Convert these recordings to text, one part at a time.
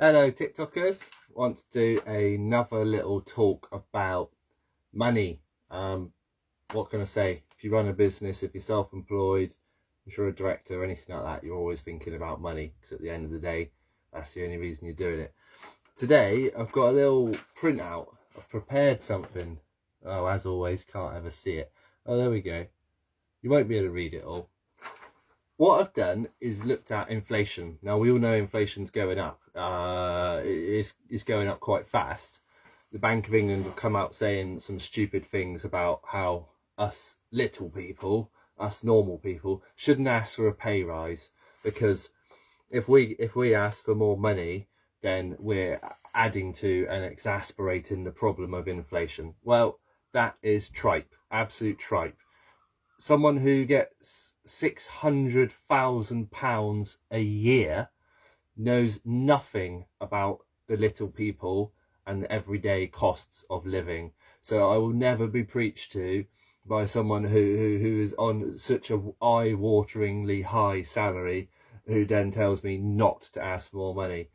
Hello TikTokers, want to do another little talk about money. What can I say? If you run a business, if you're self-employed, if you're a director or anything like that, you're always thinking about money, because at the end of the day, that's the only reason you're doing it. Today, I've got a little printout. I've prepared something. Oh, as always, can't ever see it. Oh, there we go. You won't be able to read it all. What I've done is looked at inflation. Now, we all know inflation's going up. It's going up quite fast. The Bank of England have come out saying some stupid things about how us little people, us normal people, shouldn't ask for a pay rise, because if we ask for more money, then we're adding to and exasperating the problem of inflation. Well, that is tripe, absolute tripe. Someone who gets £600,000 a year knows nothing about the little people and the everyday costs of living. So I will never be preached to by someone who is on such a eye-wateringly high salary, who then tells me not to ask for more money.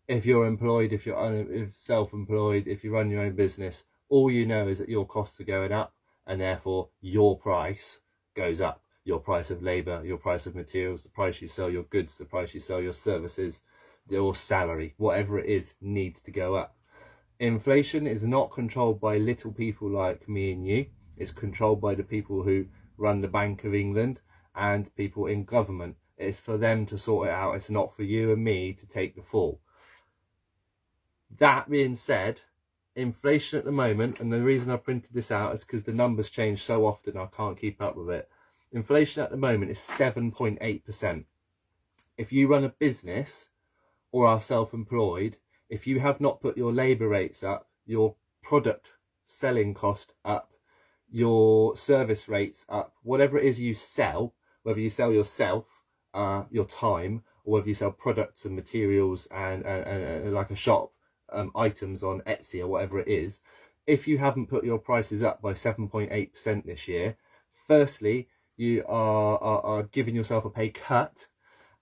If you're employed, if you're self-employed, if you run your own business, all you know is that your costs are going up, and therefore your price goes up. Your price of labour, your price of materials, the price you sell your goods, the price you sell your services, your salary, whatever it is, needs to go up. Inflation is not controlled by little people like me and you. It's controlled by the people who run the Bank of England and people in government. It's for them to sort it out. It's not for you and me to take the fall. That being said, inflation at the moment, and the reason I printed this out is because the numbers change so often I can't keep up with it. Inflation at the moment is 7.8%. If you run a business or are self-employed, if you have not put your labour rates up, your product selling cost up, your service rates up, whatever it is you sell, whether you sell yourself, your time, or whether you sell products and materials and like a shop, items on Etsy or whatever it is, if you haven't put your prices up by 7.8% this year, firstly, you are giving yourself a pay cut,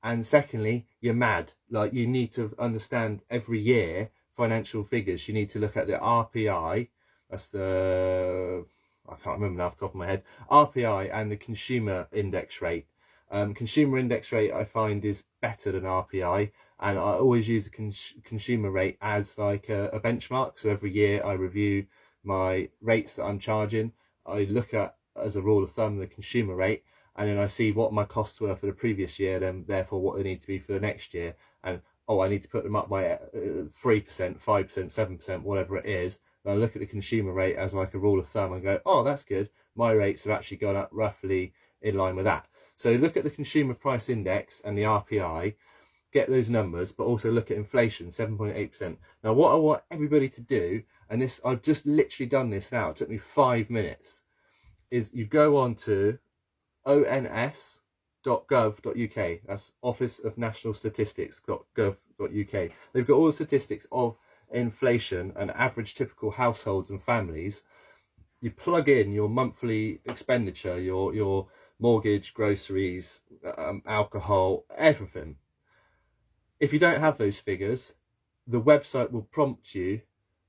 and secondly, you're mad. Like, you need to understand every year financial figures. You need to look at the RPI, that's the, I can't remember now off the top of my head, RPI, and the consumer index rate. Consumer index rate I find is better than RPI, and I always use the consumer rate as like a benchmark. So every year I review my rates that I'm charging. I look at, as a rule of thumb, the consumer rate, and then I see what my costs were for the previous year, then therefore what they need to be for the next year. And I need to put them up by 3%, 5%, 7%, whatever it is. And I look at the consumer rate as like a rule of thumb and go, oh, that's good. My rates have actually gone up roughly in line with that. So look at the consumer price index and the RPI, get those numbers, but also look at inflation, 7.8%. Now, what I want everybody to do, and this, I've just literally done this now, it took me 5 minutes, is you go on to ons.gov.uk. That's Office of National Statistics.gov.uk. They've got all the statistics of inflation and average typical households and families. You plug in your monthly expenditure, your mortgage, groceries, alcohol, everything. If you don't have those figures, the website will prompt you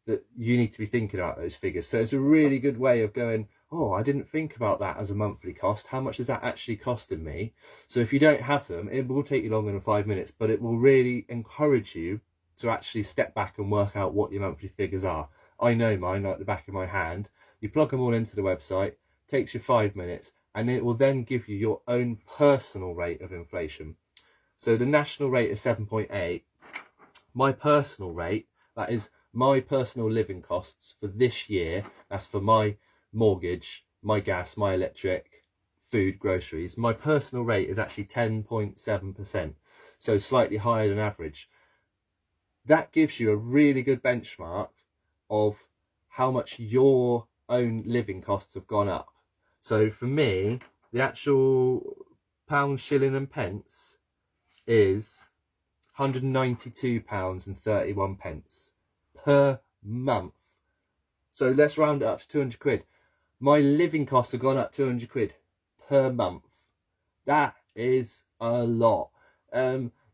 that you need to be thinking about those figures. So it's a really good way of going, oh, I didn't think about that as a monthly cost. How much is that actually costing me? So if you don't have them, it will take you longer than 5 minutes, but it will really encourage you to actually step back and work out what your monthly figures are. I know mine like the back of my hand. You plug them all into the website, takes you 5 minutes, and it will then give you your own personal rate of inflation. So the national rate is 7.8. My personal rate, that is my personal living costs for this year, that's for my mortgage, my gas, my electric, food, groceries, my personal rate is actually 10.7%, so slightly higher than average. That gives you a really good benchmark of how much your own living costs have gone up. So for me, the actual pound, shilling and pence is £192.31 per month. So let's round it up to 200 quid. My living costs have gone up 200 quid per month. That is a lot.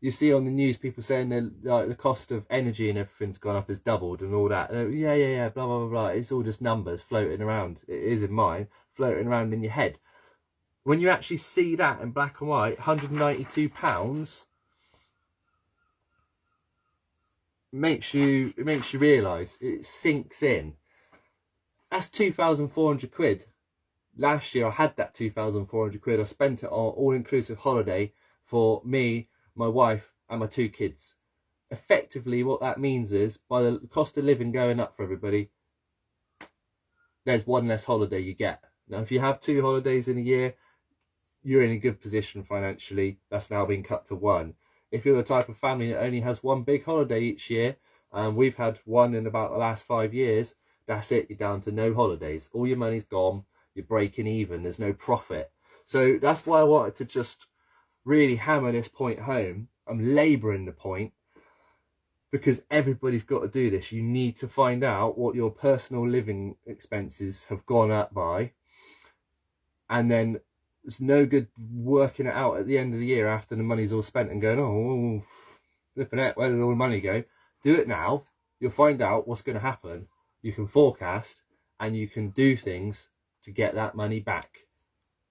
You see on the news people saying that like the cost of energy and everything's gone up, has doubled and all that. Yeah, blah blah blah blah. It's all just numbers floating around. It is in mine, floating around in your head. When you actually see that in black and white, £192 makes you realise, it sinks in. That's 2,400 quid. Last year I had that 2,400 quid. I spent it on all-inclusive holiday for me, my wife and my 2 kids. Effectively what that means is, by the cost of living going up for everybody, there's one less holiday you get. Now if you have 2 holidays in a year, you're in a good position financially. That's now been cut to 1. If you're the type of family that only has 1 big holiday each year, and we've had 1 in about the last 5 years, that's it. You're down to no holidays. All your money's gone. You're breaking even. There's no profit. So that's why I wanted to just really hammer this point home. I'm labouring the point, because everybody's got to do this. You need to find out what your personal living expenses have gone up by, and then it's no good working it out at the end of the year after the money's all spent and going, oh, flipping it, where did all the money go? Do it now. You'll find out what's going to happen. You can forecast and you can do things to get that money back.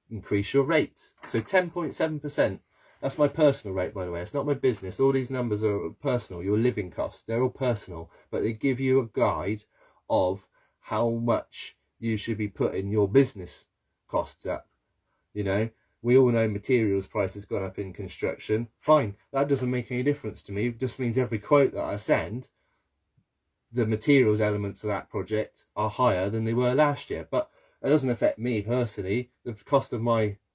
Increase your rates. So 10.7%. That's my personal rate, by the way. It's not my business. All these numbers are personal. Your living costs, they're all personal. But they give you a guide of how much you should be putting your business costs up. You know, we all know materials prices gone up in construction. Fine, that doesn't make any difference to me. It just means every quote that I send, the materials elements of that project are higher than they were last year. But it doesn't affect me personally. The cost of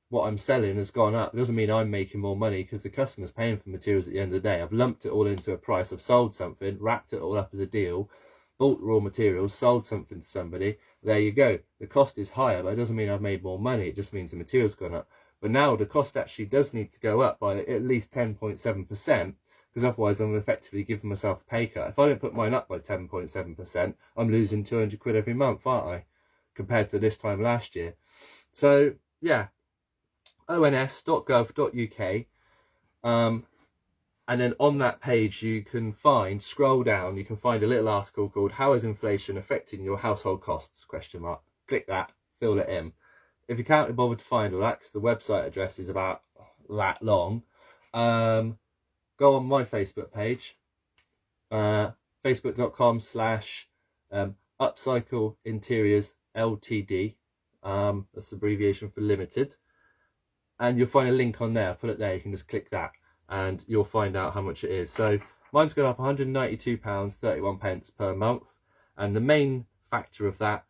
what I'm selling has gone up. It doesn't mean I'm making more money, because the customer's paying for materials at the end of the day. I've lumped it all into a price. I've sold something, wrapped it all up as a deal, bought raw materials, sold something to somebody. There you go. The cost is higher, but it doesn't mean I've made more money. It just means the material's gone up. But now the cost actually does need to go up by at least 10.7%, because otherwise I'm effectively giving myself a pay cut. If I don't put mine up by 10.7%, I'm losing 200 quid every month, aren't I? Compared to this time last year. So yeah, ons.gov.uk. And then on that page you can scroll down, you can find a little article called "How is inflation affecting your household costs?" ? Click that, fill it in. If you can't be bothered to find all that, because the website address is about that long, go on my Facebook page, facebook.com/Upcycle Interiors Ltd. That's the abbreviation for limited. And you'll find a link on there. I'll put it there. You can just click that and you'll find out how much it is. So mine's gone up £192.31 per month. And the main factor of that,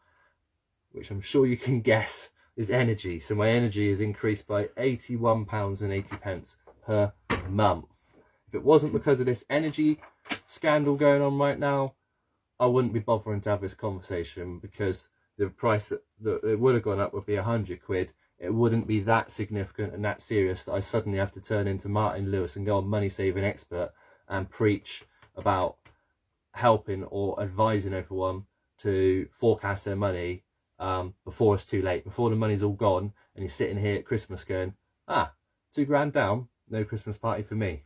which I'm sure you can guess, is energy. So my energy is increased by £81.80 per month. If it wasn't because of this energy scandal going on right now, I wouldn't be bothering to have this conversation, because the price that it would have gone up would be 100 quid. It wouldn't be that significant and that serious that I suddenly have to turn into Martin Lewis and go on Money Saving Expert and preach about helping or advising everyone to forecast their money before it's too late, before the money's all gone and you're sitting here at Christmas going, £2 grand down, no Christmas party for me.